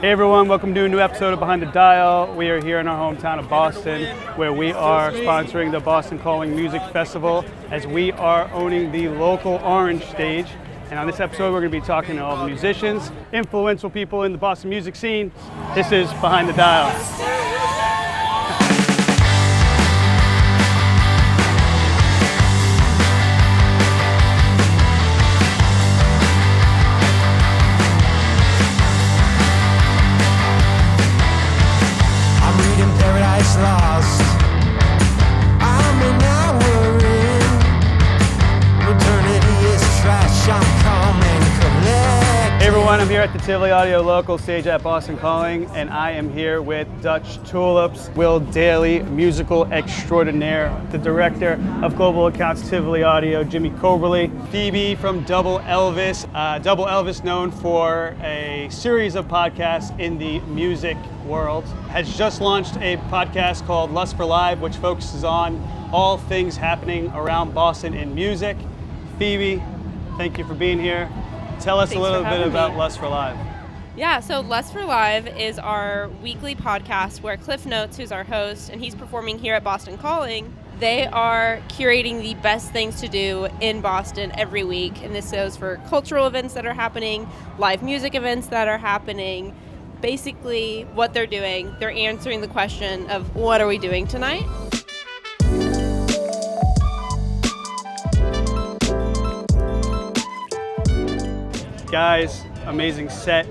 Hey everyone, welcome to a new episode of Behind the Dial. We are here in our hometown of Boston, where we are sponsoring the Boston Calling Music Festival, as we are owning the local Orange stage. And on this episode, we're going to be talking to all the musicians, influential people in the Boston music scene. This is Behind the Dial. Lost. I'm in our eternity is trash. I'm coming collect. Hey everyone, I'm here at the Tivoli Audio Local stage at Boston Calling, and I am here with Dutch Tulips, Will Daly, musical extraordinaire, the director of Global Accounts Tivoli Audio, Jimmy Coberly, Phoebe from Double Elvis. Double Elvis, known for a series of podcasts in the music world, has just launched a podcast called Lust for Live, which focuses on all things happening around Boston in music. Phoebe, thank you for being here. Tell us a little bit about Lust for Live. Yeah, so Lust for Live is our weekly podcast where Cliff Notes, who's our host, and he's performing here at Boston Calling, they are curating the best things to do in Boston every week. And this goes for cultural events that are happening, live music events that are happening. Basically, what they're doing, they're answering the question of what are we doing tonight? Guys, amazing set.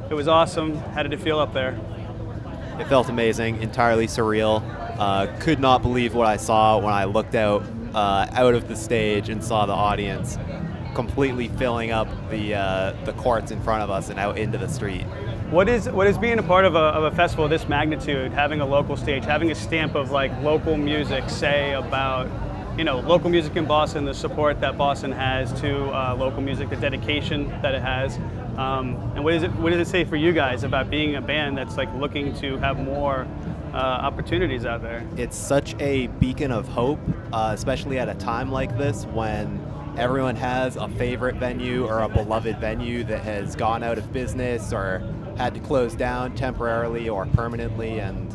It was awesome. How did it feel up there? It felt amazing, entirely surreal. Could not believe what I saw when I looked out of the stage and saw the audience completely filling up the courts in front of us and out into the street. What is being a part of a festival of this magnitude, having a local stage, having a stamp of like local music say about, local music in Boston, the support that Boston has to local music, the dedication that it has, and what does it say for you guys about being a band that's like looking to have more opportunities out there? It's such a beacon of hope, especially at a time like this when everyone has a favorite venue or a beloved venue that has gone out of business or had to close down temporarily or permanently, and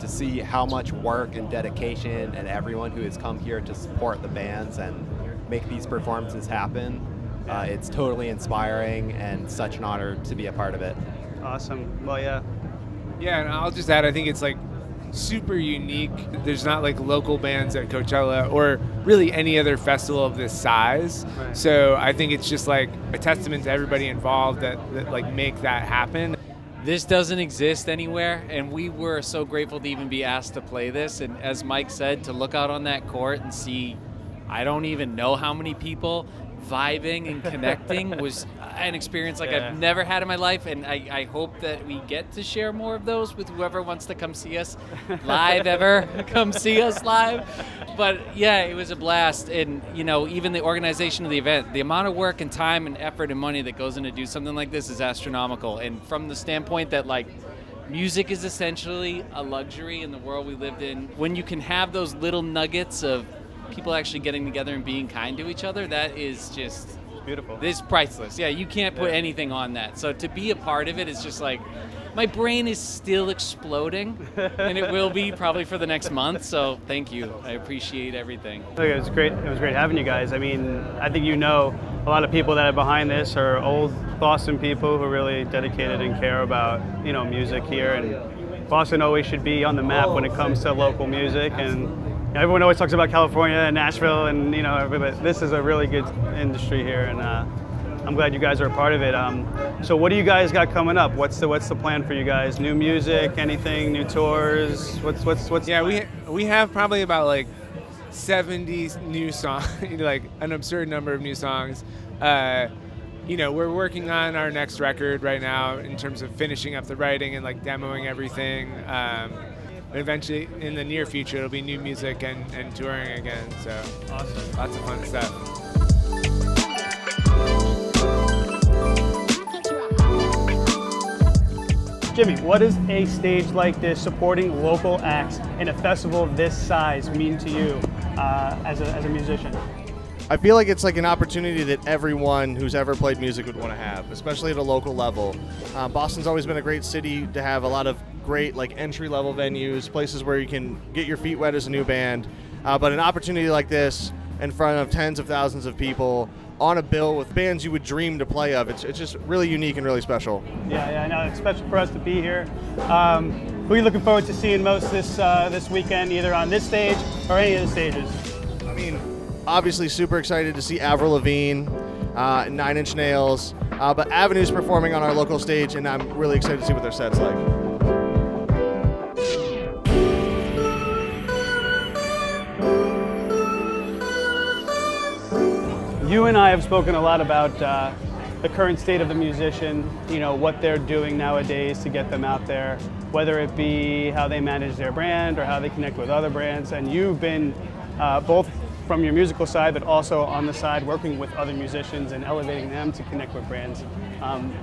to see how much work and dedication and everyone who has come here to support the bands and make these performances happen, it's totally inspiring and such an honor to be a part of it. Awesome. Well, yeah. Yeah, and I'll just add, I think it's like super unique. There's not like local bands at Coachella or really any other festival of this size. Right. So I think it's just like a testament to everybody involved that like make that happen. This doesn't exist anywhere, and we were so grateful to even be asked to play this. And as Mike said, to look out on that court and see, I don't even know how many people vibing and connecting was an experience like I've never had in my life, and I hope that we get to share more of those with whoever wants to come see us live come see us live. But yeah, it was a blast, and even the organization of the event, the amount of work and time and effort and money that goes into do something like this is astronomical. And from the standpoint that like music is essentially a luxury in the world we lived in, when you can have those little nuggets of people actually getting together and being kind to each other, that is just Beautiful. This is priceless. Yeah, you can't put anything on that. So to be a part of it is just like, my brain is still exploding, and it will be probably for the next month. So thank you. I appreciate everything. It was great. It was great having you guys. I mean, I think a lot of people that are behind this are old Boston people who are really dedicated and care about music here, and Boston always should be on the map when it comes to local music. And everyone always talks about California and Nashville, and everybody. This is a really good industry here, and I'm glad you guys are a part of it. So what do you guys got coming up? What's the plan for you guys? New music? Anything? New tours? What's? Yeah, we have probably about like 70 new songs, like an absurd number of new songs. We're working on our next record right now in terms of finishing up the writing and like demoing everything. But eventually, in the near future, it'll be new music and touring again. So Awesome. Lots of fun stuff. Jimmy, what does a stage like this, supporting local acts in a festival of this size, mean to you as a musician? I feel like it's like an opportunity that everyone who's ever played music would want to have, especially at a local level. Boston's always been a great city to have a lot of great like entry-level venues, places where you can get your feet wet as a new band. But an opportunity like this in front of tens of thousands of people on a bill with bands you would dream to play of, it's just really unique and really special. Yeah, I know. It's special for us to be here. Who are you looking forward to seeing most this weekend, either on this stage or any of the stages? I mean, obviously super excited to see Avril Lavigne, Nine Inch Nails, but Avenue's performing on our local stage, and I'm really excited to see what their set's like. You and I have spoken a lot about the current state of the musician, you know, what they're doing nowadays to get them out there, whether it be how they manage their brand or how they connect with other brands. And you've been both from your musical side, but also on the side working with other musicians and elevating them to connect with brands.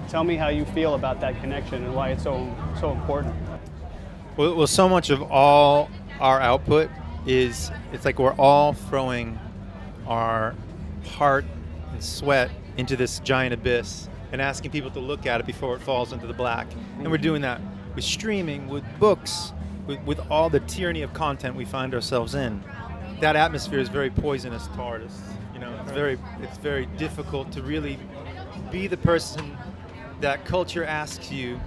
Tell me how you feel about that connection and why it's so important. Well, so much of all our output it's like we're all throwing our heart and sweat into this giant abyss and asking people to look at it before it falls into the black. And we're doing that with streaming, with books, with all the tyranny of content we find ourselves in. That atmosphere is very poisonous to artists. You know, it's very difficult to really be the person that culture asks you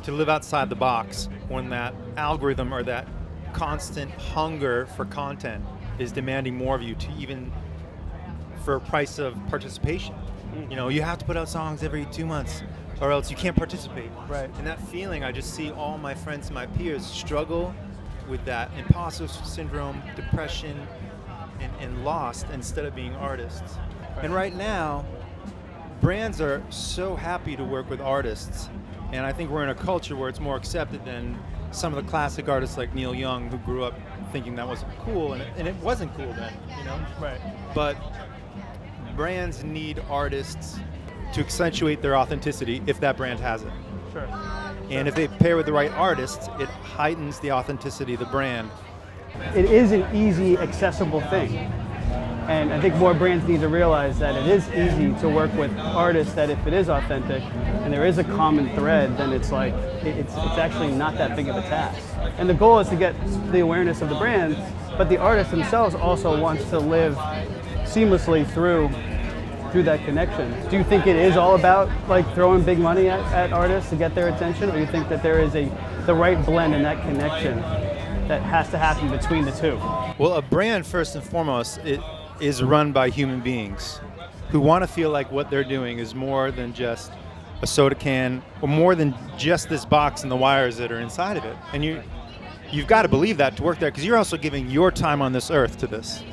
to live outside the box when that algorithm or that constant hunger for content is demanding more of you to even for a price of participation. You know, you have to put out songs every 2 months or else you can't participate. Right. And that feeling, I just see all my friends and my peers struggle with that imposter syndrome, depression, and lost instead of being artists. Right. And right now, brands are so happy to work with artists. And I think we're in a culture where it's more accepted than some of the classic artists like Neil Young, who grew up thinking that wasn't cool, and it wasn't cool then, you know? Right. But brands need artists to accentuate their authenticity if that brand has it. Sure. And if they pair with the right artists, it heightens the authenticity of the brand. It is an easy, accessible thing. And I think more brands need to realize that it is easy to work with artists, that if it is authentic and there is a common thread, then it's like, it's actually not that big of a task. And the goal is to get the awareness of the brand, but the artists themselves also wants to live seamlessly through that connection. Do you think it is all about like throwing big money at artists to get their attention, or do you think that there is the right blend in that connection that has to happen between the two? Well, a brand, first and foremost, it is run by human beings who want to feel like what they're doing is more than just a soda can, or more than just this box and the wires that are inside of it. And you've got to believe that to work there, because you're also giving your time on this earth to this.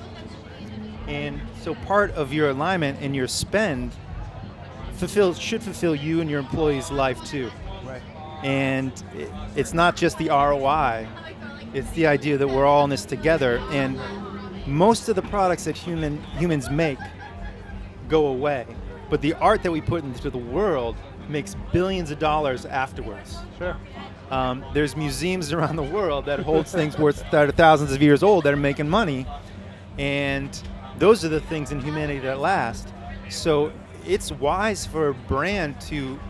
And so part of your alignment and your spend should fulfill you and your employees' life too. Right. And it's not just the ROI, it's the idea that we're all in this together. And most of the products that humans make go away, but the art that we put into the world makes billions of dollars afterwards. Sure. There's museums around the world that holds things that are thousands of years old that are making money, and those are the things in humanity that last. So it's wise for a brand to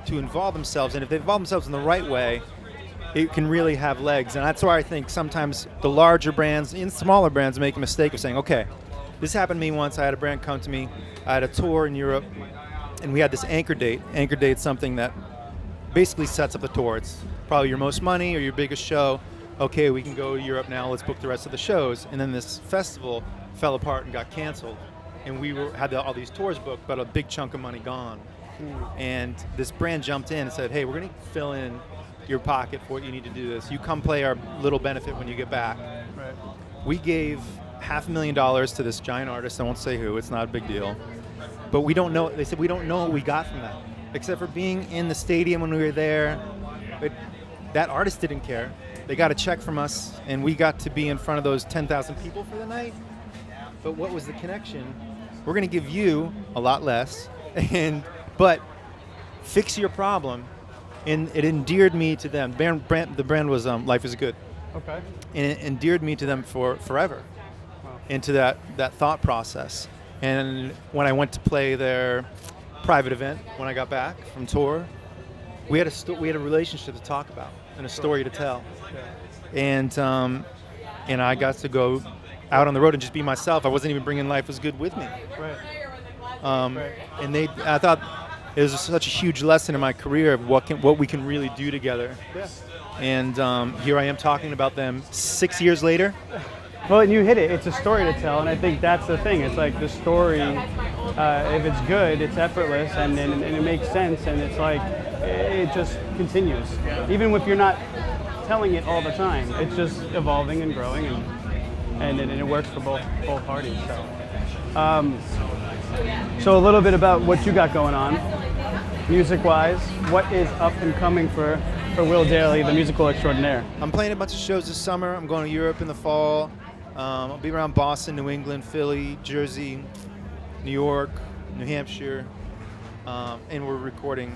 involve themselves, and if they involve themselves in the right way, it can really have legs. And that's why I think sometimes the larger brands and smaller brands make a mistake of saying, okay, this happened to me once. I had a brand come to me. I had a tour in Europe, and we had this anchor date. Anchor date's something that basically sets up the tour. It's probably your most money or your biggest show. Okay, we can go to Europe now. Let's book the rest of the shows. And then this festival fell apart and got canceled. And we had all these tours booked, but a big chunk of money gone. And this brand jumped in and said, hey, we're going to fill in your pocket for what you need to do this. You come play our little benefit when you get back. Right. We gave $500,000 to this giant artist. I won't say who. It's not a big deal. But we don't know. They said we don't know what we got from that, except for being in the stadium when we were there. But that artist didn't care. They got a check from us, and we got to be in front of those 10,000 people for the night. But what was the connection? We're going to give you a lot less, but fix your problem. And it endeared me to them. The brand was Life is Good. Okay. And it endeared me to them for forever. Wow. Into that thought process. And when I went to play their private event, when I got back from tour, we had a relationship to talk about and a story to tell. And I got to go out on the road and just be myself. I wasn't even bringing Life Was Good with me. Right. And I thought it was such a huge lesson in my career of what we can really do together. Yeah. And here I am talking about them 6 years later. Well, and you hit it. It's a story to tell, and I think that's the thing. It's like the story, if it's good, it's effortless, and it makes sense, and it's like, it just continues. Even if you're not telling it all the time, it's just evolving and growing, and it works for both parties. So a little bit about what you got going on, music-wise. What is up and coming for Will Dailey, the musical extraordinaire? I'm playing a bunch of shows this summer. I'm going to Europe in the fall. I'll be around Boston, New England, Philly, Jersey, New York, New Hampshire, and I'm recording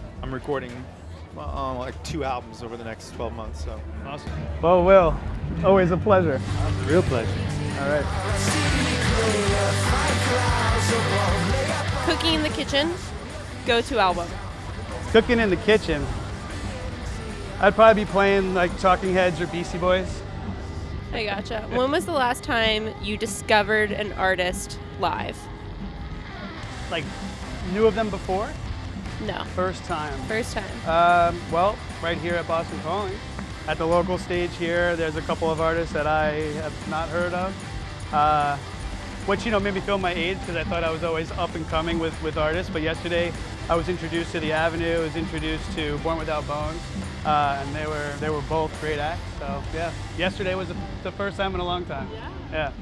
like 2 albums over the next 12 months. So Awesome. Well, Will, always a pleasure. it's a real pleasure. All right. Cooking in the Kitchen, go-to album. Cooking in the kitchen. I'd probably be playing like Talking Heads or Beastie Boys. I gotcha. When was the last time you discovered an artist live? Like, knew of them before? No. First time. First time. Well, right here at Boston Calling. At the local stage here, there's a couple of artists that I have not heard of. Which, made me feel my age because I thought I was always up and coming with artists. But yesterday, I was introduced to The Avenue, I was introduced to Born Without Bones, and they were both great acts. So yeah, yesterday was the first time in a long time. Yeah.